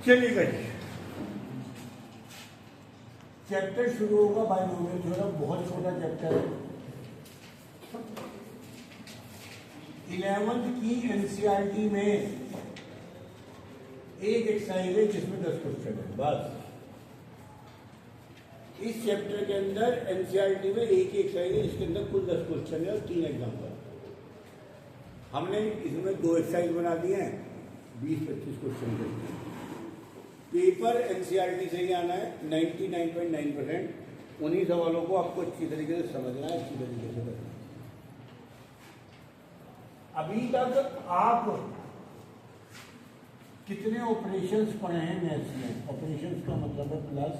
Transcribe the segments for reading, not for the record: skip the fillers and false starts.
चलिएगा जी, चैप्टर शुरू होगा बाइनोमियल थ्योरम। बहुत छोटा चैप्टर है। 11th की एनसीईआरटी में एक एक्सरसाइज है जिसमें 10 क्वेश्चन है बस। इस चैप्टर के अंदर एनसीईआरटी में एक ही एक्सरसाइज है जिसके अंदर कुल 10 क्वेश्चन है और 3 एग्जाम्पल। हमने इसमें 2 एक्सरसाइज बना दिए हैं, 20-25 क्वेश्चन के। पेपर एनसीईआरटी से ही आना है। 99.9% उन्हीं सवालों को आपको अच्छी तरीके से समझना है, अच्छी तरीके से करना है। अभी तक आप कितने ऑपरेशंस पढ़े हैं मैथ्स में? ऑपरेशंस का मतलब है प्लस,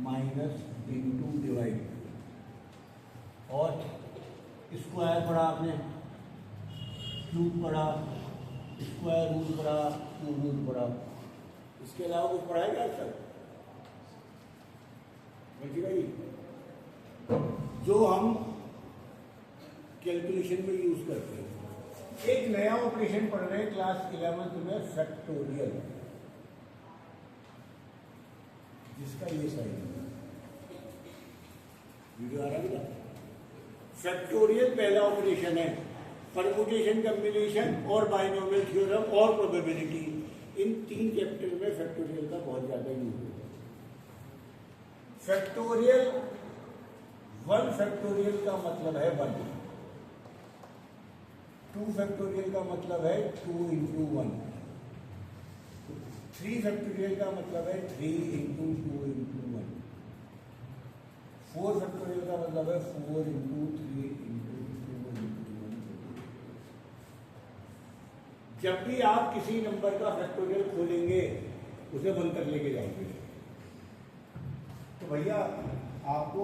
माइनस, इनटू, डिवाइड। और स्क्वायर पढ़ा आपने, क्यूब पढ़ा, स्क्वायर रूट पढ़ा, क्यूब रूट पढ़ा। इसके अलावा कुछ पढ़ा है क्या सर? भाई जो हम कैलकुलेशन में यूज करते हैं। एक नया ऑपरेशन पढ़ रहे हैं क्लास 11th में, फैक्टोरियल, जिसका ये साइन है। वीडियो आ रहा है? फैक्टोरियल पहला ऑपरेशन है। परमुटेशन, कम्बिनेशन और बाइनोमियल थ्योरम और प्रोबेबिलिटी, इन 3 चैप्टर में फैक्टोरियल का बहुत ज्यादा यूज होता है। फैक्टोरियल 1 फैक्टोरियल का मतलब है 1, 2 फैक्टोरियल का मतलब है 2 इंटू 1, 3 फैक्टोरियल का मतलब है 3 इंटू 2 इंटू 1, 4 फैक्टोरियल का मतलब है 4 इंटू 3 इंटू 2 इंटू 1। जब भी आप किसी नंबर का फैक्टोरियल खोलेंगे उसे बंद कर लेके जाएंगे। तो भैया आपको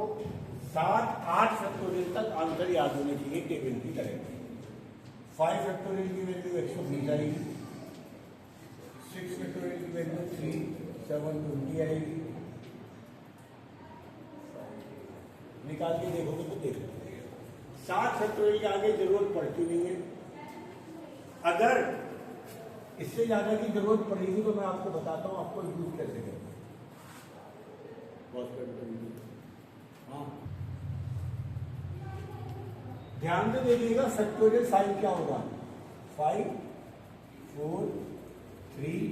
7-8 फैक्टोरियल तक आंसर याद होने चाहिए टेबल की तरह। 5 फैक्टोरियल की वैल्यू 120 आएगी, 6 फैक्टोरियल की वैल्यू 3720 आएगी। निकाल के देखोगे तो देख लो। 7 फैक्टोरियल के आगे जरूरत पड़ती नहीं है। अगर इससे ज्यादा की जरूरत पड़ेगी तो मैं आपको बताता हूं आपको यूज कैसे करना है। हाँ, ध्यान से देखिएगा। फैक्टोरियल साइन क्या होगा? 5, 4, 3,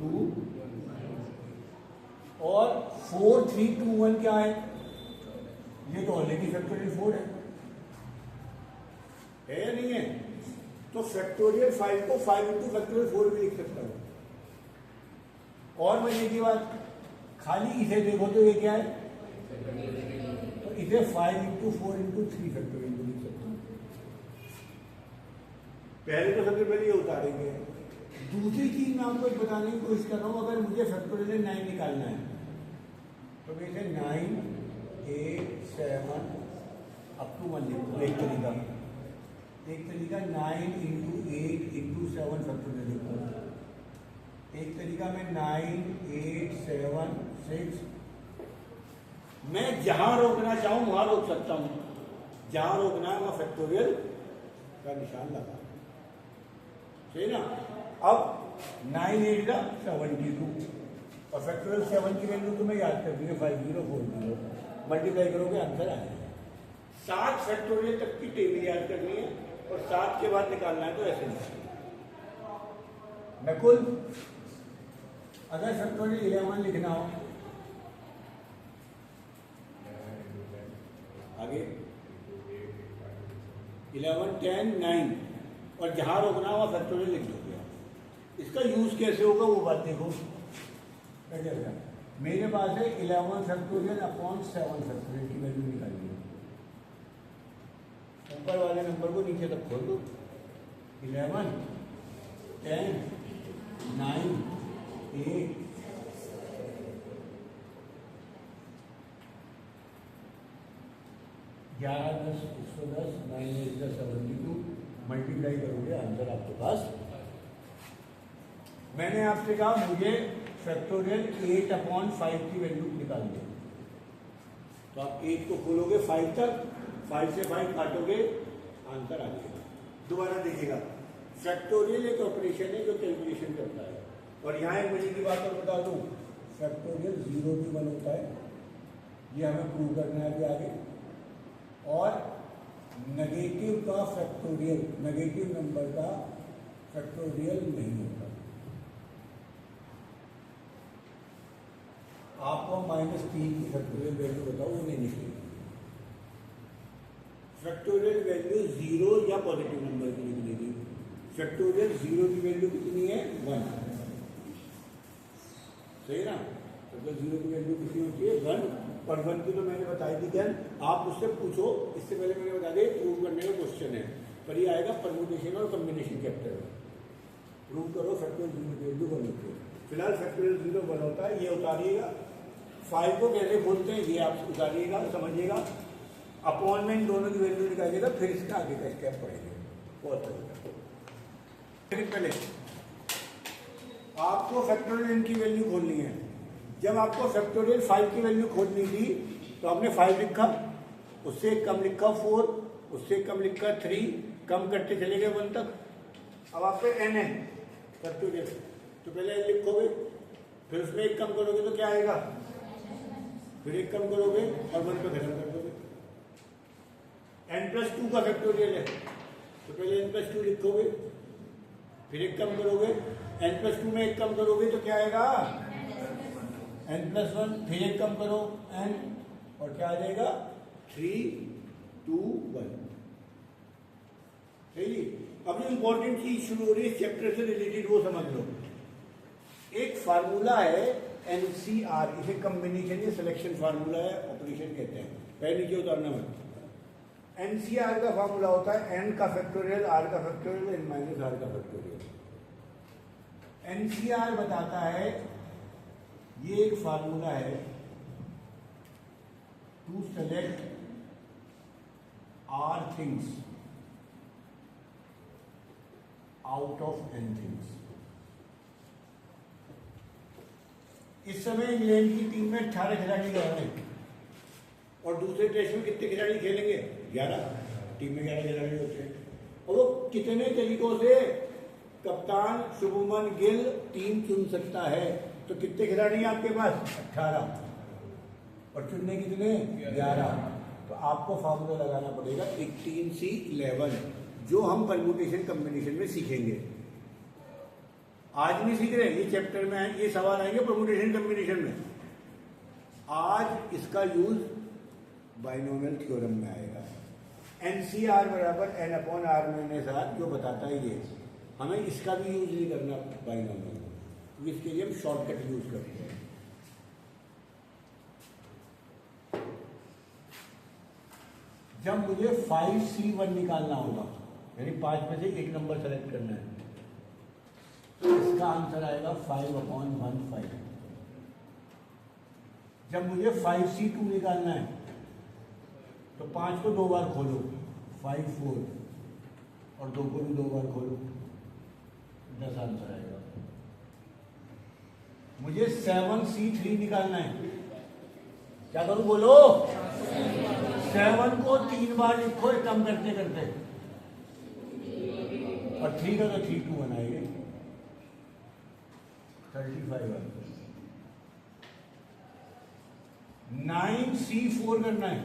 2 और 4, 3, 2, 1 क्या है? ये तो ऑलरेडी फैक्टोरियल 4 है या नहीं है? तो फैक्टोरियल 5 को 5 इंटू फैक्टोरियल 4 भी लिख सकता हूं। और मजे की बात, खाली इसे देखो तो ये क्या है? तो इसे 5 इंटू 4 इंटू 3 फैक्टोरियल भी लिख सकता हूं। पहले तो सबसे पहले ये उतारेंगे। दूसरी चीज मैं आपको बताने की कोशिश कर रहा हूं। अगर मुझे फैक्टोरियल 9 निकालना है तो मैं इसे 9, 8, 7 अप टू 1 लिखूंगा। एक तरीका 9 इंटू 8 इंटू 7 फैक्टोरियल लिखूंगा। एक तरीका मैं 9, 8, 7, 6। मैं जहां रोकना चाहूं वहां रोक सकता हूं। जहां रोकना है वहां फैक्टोरियल का निशान लगा, सही ना? अब 9, 8 का 72 और फैक्टोरियल 7 की वैल्यू तुम्हें याद कर दी है 5040। मल्टीप्लाई करोगे आंसर आ जाएगा। 7 फैक्टोरियल तक की टेबल याद करनी है और 7 के बाद निकालना है तो ऐसे नहीं। नकुल, अगर फैक्टोरियल 11 लिखना हो, आगे 11, 10, 9 और जहां रोकना हो फैक्टोरियल लिख दोगे। इसका यूज कैसे होगा वो बात देखो। मेरे पास है 11 फैक्टोरियल अपॉन 7 फैक्टोरियल की वैल्यू निकालिए। ऊपर वाले नंबर को नीचे तक खोल दो। 11, 10, 9, 8, 11, 10, 110, 9, 8, 72 मल्टीप्लाई करोगे आंसर आपके पास। मैंने आपसे कहा मुझे फैक्टोरियल 8/5 की वैल्यू निकालनी है, तो आप 8 को खोलोगे 5 तक, 5 से 5 काटोगे आंसर आ जाएगा। दोबारा देखिएगा, फैक्टोरियल एक ऑपरेशन है जो कैलकुलेशन करता है और यहाँ एक मजे की बात और बता दूँ, फैक्टोरियल 0 भी 1 होता है, ये हमें प्रूव करना है अभी आगे। और नेगेटिव का फैक्टोरियल, नेगेटिव नंबर का फैक्टोरियल नहीं होता। आपको -3 की फैक्टोरियल वैल्यू बताओ, वो नहीं निकलेगी। फैक्टोरियल वैल्यू 0 या पॉजिटिव नंबर की निकलेगी। फैक्टोरियल 0 की वैल्यू कितनी है? 1। सही ना? फैक्टोरियल 0 की वैल्यू कितनी होती है? 1। और 1 की तो मैंने बताई थी। क्या आप उससे पूछो, इससे पहले मैंने बता दिया, प्रूव करने का क्वेश्चन है, पर ये आएगा परम्यूटेशन और कॉम्बिनेशन चैप्टर में। प्रूव करो फैक्टोरियल 0 की वैल्यू 1 होती है। फिलहाल फैक्टोरियल 0 1 होता है, ये उतारिएगा। 5 को कैसे खोलते हैं ये आप उतारिएगा, समझिएगा। अपॉन में इन दोनों की वैल्यू निकालिएगा, फिर इसका आगे का स्टेप पढ़ेंगे। बहुत तरीका। पहले आपको फैक्टोरियल n की वैल्यू खोलनी है। जब आपको फैक्टोरियल 5 की वैल्यू खोलनी थी तो आपने 5 लिखा, उससे कम लिखा 4, उससे कम लिखा 3, कम करते चले गए 1 तक। अब आप पे n है फैक्टोरियल, तो पहले n लिखोगे, फिर उसमें एक कम करोगे तो क्या आएगा, फिर एक कम करोगे और 1 पे खत्म कर दोगे। n+2 का फैक्टोरियल है, तो पहले n+2 लिखोगे, फिर एक कम करोगे, n+2 में एक कम करोगे तो क्या आएगा, n+1, फिर एक कम करो n, और क्या आ जाएगा 3, 2, 1। सही। अब जो इंपॉर्टेंट चीज शुरू हो रही है इस चैप्टर से रिलेटेड, वो समझ लो। एक फार्मूला है NCR, इसे कॉम्बिनेशन या सिलेक्शन फार्मूला है, ऑपरेशन कहते हैं। पहले नीचे उतारना मत। NCR का फार्मूला होता है n का फैक्टोरियल, r का फैक्टोरियल, n - r का फैक्टोरियल। NCR बताता है, ये एक फार्मूला है to select r things out of n things. इस समय इंग्लैंड की टीम में 18 खिलाड़ी रह रहे हैं, और दूसरे टेस्ट में कितने खिलाड़ी खेलेंगे? 11। टीम में 11 खिलाड़ी होते हैं, और वो कितने तरीकों से कप्तान शुभमन गिल टीम चुन सकता है। तो कितने खिलाड़ी हैं आपके पास? 18, और चुनने कितने? 11। तो आपको फार्मूला लगाना पड़ेगा 18C11, जो हम परम्यूटेशन कॉम्बिनेशन में सीखेंगे। आज नहीं सीख रहे, ये चैप्टर में आएंगे, ये सवाल आएंगे परम्यूटेशन कॉम्बिनेशन में। आज इसका यूज बाइनोमियल थ्योरम में आएगा। NCR बराबर n/r-r, जो बताता है ये, हमें इसका भी यूज नहीं करना बाइनोमियल, क्योंकि इसके लिए हम शॉर्टकट यूज करते हैं। जब मुझे 5C1 निकालना होगा, यानी 5 में से एक नंबर सेलेक्ट करना है, तो इसका आंसर आएगा 5/15। जब मुझे 5C2 निकालना है, तो 5 को 2 बार खोलो, 5, 4, और 2 को भी 2 बार खोलो, 10 आंसर आएगा। मुझे 7C3 निकालना है, क्या करूं बोलो? 7 को 3 बार लिखो, कम करते करते, और 3 का तो 3, 2 बनाएंगे, 35 आंसर। 9C4 करना है,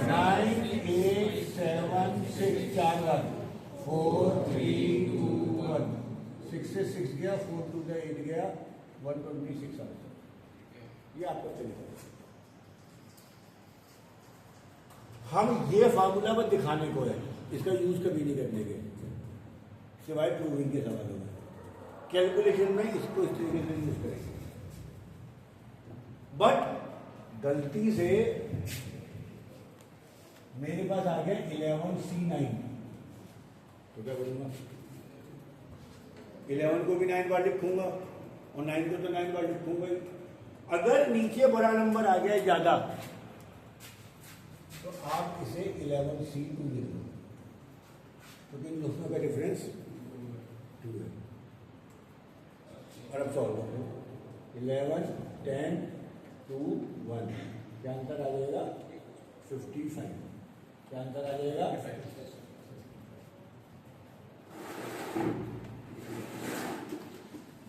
9, 8, 7, 6, 4 बार, 4, 3, 2, 1, 6 से 6 गया, 4, 2 से 8 गया, 126 आंसर। ये आपका तरीका है। हम ये फार्मूला बस दिखाने को है, इसका यूज कभी नहीं करने के, सिवाय प्रूविंग के सवालों में। कैलकुलेशन में इसको इस तरीके से यूज करेंगे। बट गलती से मेरे पास आ गया 11C9, तो क्या करूंगा? 11 को भी 9 बार लिखूंगा, और 9 को तो 9 बार लिखूंगा ही। अगर नीचे बड़ा नंबर आ गया ज्यादा, तो आप इसे 11C2 लिख लो, क्योंकि इन दोनों का डिफरेंस 2 है। और अब सॉल्व करो, 11, 10, 2, 1, क्या आंसर आ जाएगा? 55। क्या आंसर आ जाएगा?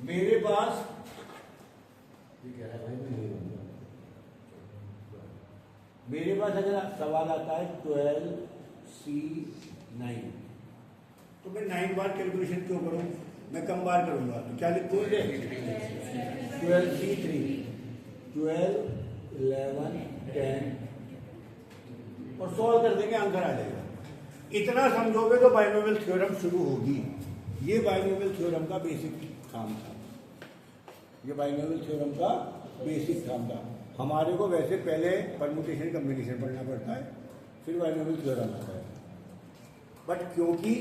मेरे पास ये कह रहा है भाई मैं नहीं रहूंगा। मेरे पास अगर सवाल आता है 12C9 तो मैं 9 बार कैलकुलेशन क्यों करूं, मैं कम बार करूंगा। तो क्या लिखूं, 12C3 12 11 10 और सॉल्व कर देंगे, आंसर आ जाएगा। इतना समझोगे तो बाइनोमियल थ्योरम शुरू होगी। ये बाइनोमियल थ्योरम का बेसिक काम था, ये बाइनोमियल थ्योरम का बेसिक काम था। हमारे को वैसे पहले परम्यूटेशन कम्बिनेशन पढ़ना पड़ता है, फिर बाइनोमियल थ्योरम आता है। बट क्योंकि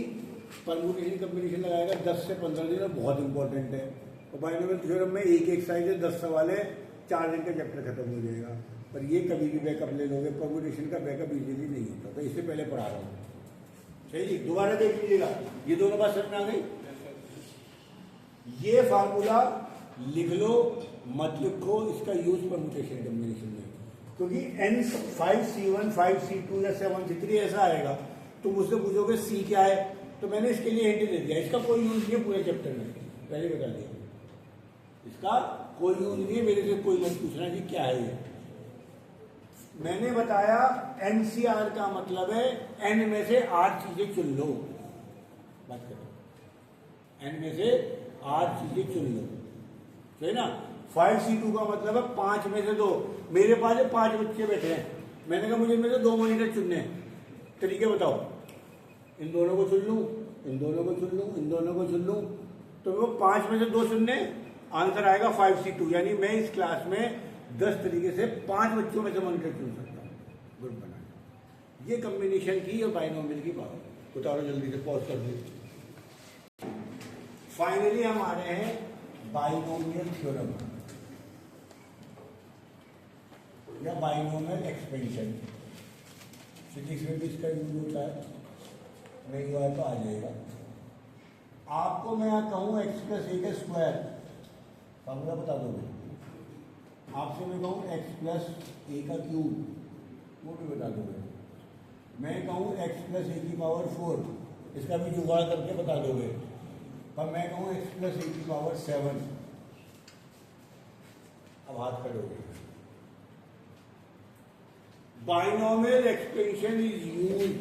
परम्यूटेशन कम्बिनेशन लगाएगा 10 से 15 दिन, बहुत इंपॉर्टेंट है। और बाइनोमियल थ्योरम में एक एक्सरसाइज है, 10 सवाल है, 4 दिन का चैप्टर खत्म हो जाएगा। पर ये कभी भी बैकअप ले लोगे, परम्यूटेशन का बैकअप इजीली नहीं होता। तो इससे पहले पढ़ा रहा हूँ, सही जी। दोबारा देख लीजिएगा, ये दोनों बात समझ में आ गई। ये फार्मूला लिख लो, मत लिखो, इसका यूज परम्यूटेशन कम्बिनेशन में, क्योंकि n 5C1 5C2 या 7C3 ऐसा आएगा। तो मुझसे पूछोगे C क्या है, तो मैंने इसके लिए हिंट दे दिया। इसका कोई यूज नहीं है पूरे चैप्टर में, पहले बता दिया। इसका कोई यूज नहीं है, मेरे से कोई मत पूछना जी क्या है ये। मैंने बताया NCR का मतलब है n में से 8 चीजें चुन लो। बात करो, n में से 8 चीजें चुन लो, सही ना। 5C2 का मतलब है 5 में से 2। मेरे पास 5 बच्चे बैठे हैं, मैंने कहा मुझे इनमें से 2 मॉनिटर चुनने हैं, तरीके बताओ। इन दोनों को चुन लूं, इन दोनों को चुन लूं, इन दोनों को चुन लूं, तो वो 5 में से 2 चुनने, आंसर आएगा 5C2। यानी मैं इस क्लास में 10 तरीके से 5 बच्चों में से मॉनिटर चुन सकता हूँ, ग्रुप बना। ये कम्बिनेशन की और बाइनोमियल की पावर। उतारो जल्दी से, पॉज कर दो। फाइनली हम आ रहे हैं बाइनोमियल थ्योरम या बाइनोमियल एक्सपेंशन। फिजिक्स में भी इसका यूज होता है, नहीं हुआ तो आ जाएगा। आपको मैं यहाँ कहूँ x + a का स्क्वायर, फार्मूला बता दोगे। आपसे मैं कहूँ x + a का क्यूब, वो भी बता दोगे। मैं कहूँ x + a की पावर 4, इसका भी जुगाड़ करके बता दोगे। पर मैं कहूँ x + a की पावर 7, अब हाथ करोगे। Binomial expansion is used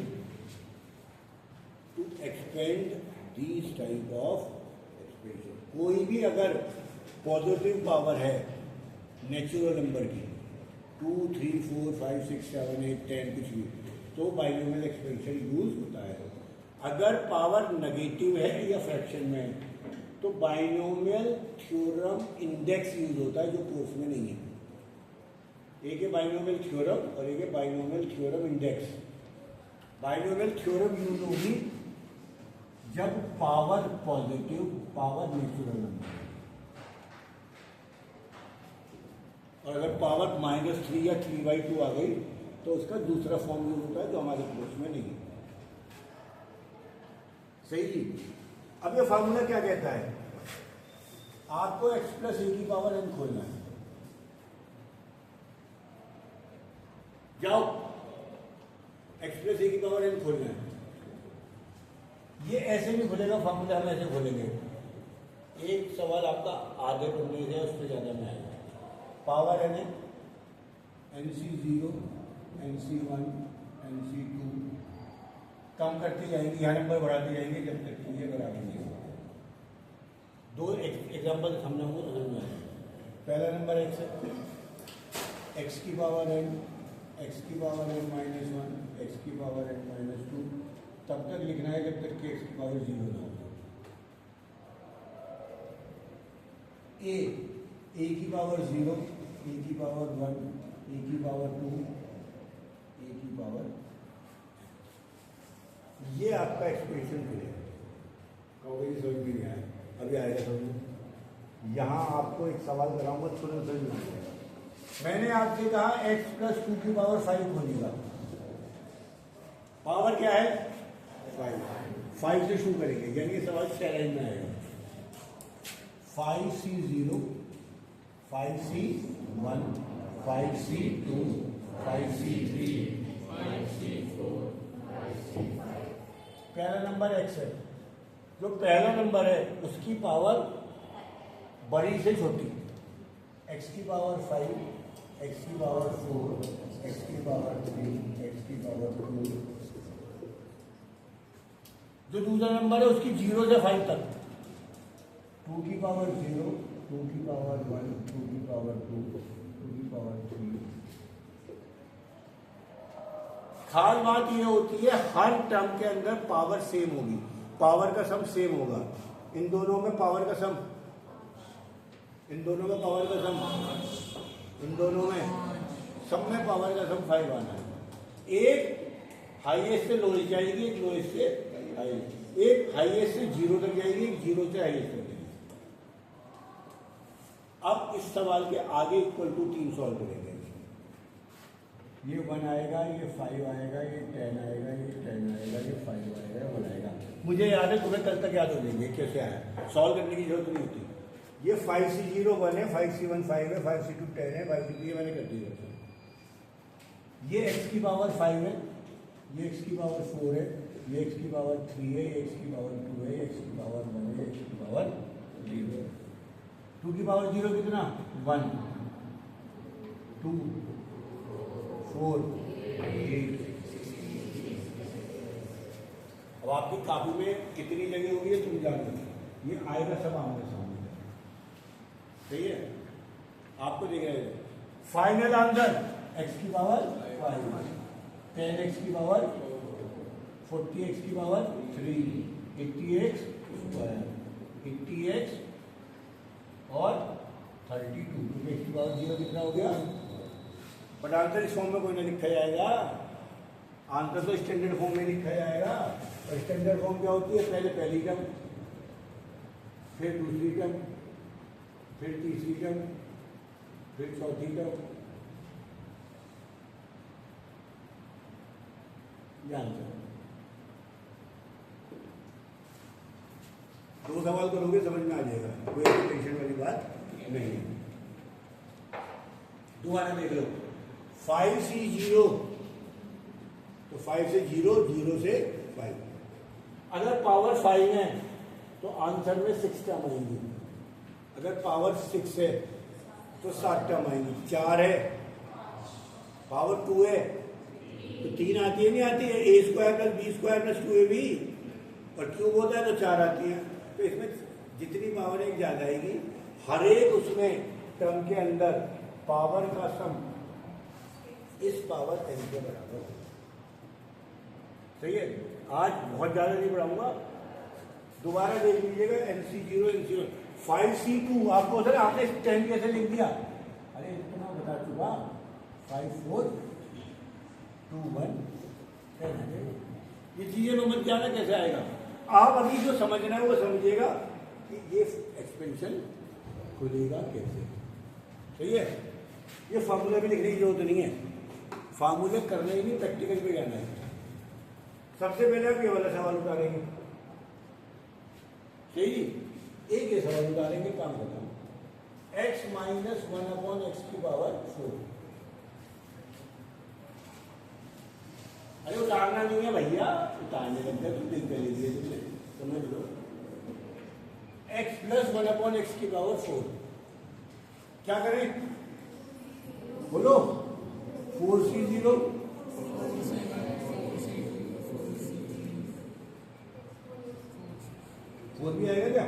to expand this type of expansion. कोई भी अगर पॉजिटिव पावर है नेचुरल नंबर की, 2 3 4 5 6 7 8 10 कुछ भी, तो बाइनोमियल एक्सपेंशन यूज होता है। अगर पावर नेगेटिव है या फ्रैक्शन में, तो बाइनोमियल थ्योरम इंडेक्स यूज होता है, जो कोर्स में नहीं है। एक है बाइनोमियल थ्योरम और एक है binomial theorem index. Binomial theorem use होगी जब power positive, power natural number, और अगर पावर -3 या 3/2 आ गई तो उसका दूसरा फॉर्म यूज होता है, जो हमारे कोर्स में नहीं है। सही जी। अब ये फार्मूला क्या कहता है, आपको x + a की पावर n खोलना है। जाओ, x + a की पावर n खोलना है। ये ऐसे नहीं खुलेगा फार्मूला, हम ऐसे खोलेंगे। एक सवाल आपका आधे पढ़ने से उससे ज्यादा में आएगा। पावर n है NC0 NC1 NC2, कम करती जाएंगे, यहाँ नंबर बढ़ाते जाएंगे जब तक ये बराबर नहीं होगा। 2 एग्जाम्पल समझाऊंगा तो समझ में आएगा। पहला नंबर x है, x की पावर n, x की पावर n - 1, x की पावर n - 2, तब तक लिखना है जब तक कि x की पावर 0 ना हो। a की पावर 0, a की पावर 1, a की पावर 2, a की पावर, ये आपका एक्सप्रेशन मिलेगा। कहोगे समझ में नहीं आया, अभी आएगा समझ। यहाँ आपको एक सवाल कराऊंगा, तुरंत समझ में आ जाएगा। मैंने आपसे कहा x + 2 की पावर 5 खोलिएगा। पावर क्या है 5 से शुरू करेंगे, यानी ये सवाल 6 लाइन में आएगा। 5C0 5C1 5C2 5C3 5C4 5C5। पहला नंबर x है, जो पहला नंबर है उसकी पावर बड़ी से छोटी, x की पावर 5, x की पावर 4, x की पावर 3, x की पावर 2। जो दूसरा नंबर है उसकी 0 से 5 तक, 2 की पावर 0, 2 की पावर 1, 2 की पावर 2, 2 की पावर 3। खास बात यह होती है हर टर्म के अंदर पावर सेम होगी, पावर का सम सेम होगा। इन दोनों में पावर का सम, इन दोनों में पावर का सम, इन दोनों में सब में पावर का सम 5 आना है। एक हाईएस्ट से लोएस्ट जाएगी, एक लोएस्ट से हाईएस्ट, एक हाईएस्ट से 0 तक जाएगी, एक 0 से हाईएस्ट तक जाएगी। अब इस सवाल के आगे इक्वल टू 3 सॉल्व करेंगे। ये 1 आएगा, ये 5 आएगा, ये 10 आएगा, ये 10 आएगा, ये 5 आएगा, 1 आएगा। मुझे याद है, तुम्हें कल तक याद हो जाएंगे कैसे आया, सॉल्व करने की जरूरत नहीं होती। ये 5C0 1 है, 5C1 5 है, 5C2 10 है, 5C3 ये मैंने कर दिया। ये x की पावर 5 है, ये x की पावर 4 है, ये x की पावर 3 है, ये x की पावर 2 है, ये x की पावर 1 है, x की पावर 0 है। 2 की पावर 0 कितना? 1, 2, 4, 8। अब आपकी कॉपी में कितनी जगह होगी तुम जानते हो, ये आएगा सब आमने सामने, सही है। आपको देखिए फाइनल आंसर x की पावर 5, 10x की पावर 40x की पावर 3, 80x स्क्वायर, 80x और 32, क्योंकि x की पावर 0 कितना हो गया। बट आंसर इस फॉर्म में कोई ना लिखा जाएगा, आंसर तो स्टैंडर्ड फॉर्म में लिखा जाएगा। और स्टैंडर्ड फॉर्म क्या होती है, पहले पहली टर्म, फिर दूसरी टर्म, फिर तीसरी टर्म, फिर चौथी टर्म। ये आंसर। 2 सवाल करोगे समझ में आ जाएगा, कोई टेंशन वाली बात नहीं है। दोबारा देख लो, 5C0 तो 5 से 0, 0 से 5। अगर पावर 5 है तो आंसर में 6 टर्म आएंगी, अगर पावर 6 है तो 7 टर्म आएंगी। 4 है, पावर 2 है तो 3 आती है, नहीं आती है, a square plus b square plus 2ab, और क्यूब होता है तो 4 आती है। तो इसमें जितनी पावर एक ज्यादा आएगी, हर एक उसमें टर्म के अंदर पावर का सम इस पावर n के बराबर है, सही है। आज बहुत ज्यादा नहीं पढ़ाऊंगा, दोबारा देख लीजिएगा। NC0 NC1 5C2 आपको सर आपने 10 कैसे लिख दिया, अरे इतना बता चुका, 5 4 2 1 10। ये चीजें नंबर क्या ना कैसे आएगा, आप अभी जो समझना है वो समझिएगा कि ये एक्सपेंशन खुलेगा कैसे, सही है। ये फार्मूला भी लिखने की जरूरत नहीं है, फार्मूले करने ही नहीं, प्रैक्टिकल पे जाना है। सबसे पहले आप ये वाला सवाल उतारेंगे, सही, एक ये सवाल उतारेंगे, काम खत्म। x माइनस 1/x की पावर 4। अरे उतारना नहीं है भैया, उतारने लगता है, तुम दिन कर लीजिए, तुमने समझ लो। x प्लस 1/x की पावर 4 क्या करें, बोलो। 4C0 4 भी आएगा क्या,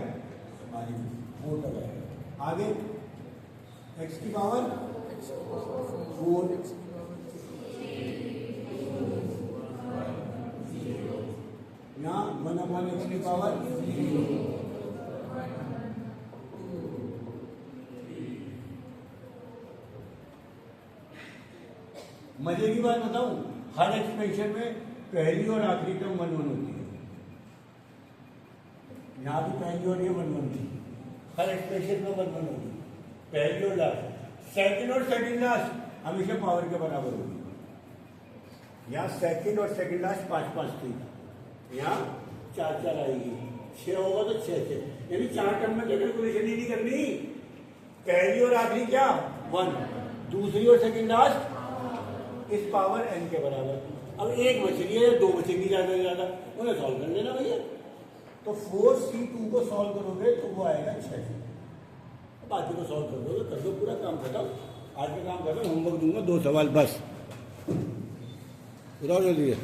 4 तक आएगा। आगे x की पावर 4, यहाँ 1/x की पावर 0। मजे की बात बताऊं, हर एक्सप्रेशन में पहली और आखिरी टर्म 1 1 होती है। यहाँ भी पहली और ये 1 1 थी, हर एक्सप्रेशन में 1 1 होगी, पहली और लास्ट। सेकंड और सेकंड लास्ट हमेशा पावर के बराबर होगी। यहाँ सेकंड और सेकंड लास्ट 5 5 थी, यहाँ 4 4 आएगी, 6 होगा तो 6 6, यानी 4 टर्म में कैलकुलेशन ही नहीं करनी। पहली और आखिरी क्या 1, दूसरी और सेकंड लास्ट इस पावर n के बराबर। अब एक बच रही है या 2 बचेंगी ज्यादा से ज्यादा, उन्हें सॉल्व कर लेना भैया। तो 4C2 को सॉल्व करोगे तो वो आएगा 6, बाकी को सॉल्व कर दो पूरा काम खत्म। आज का काम खत्म, होमवर्क दूंगा 2 सवाल बस, बताओ जल्दी है।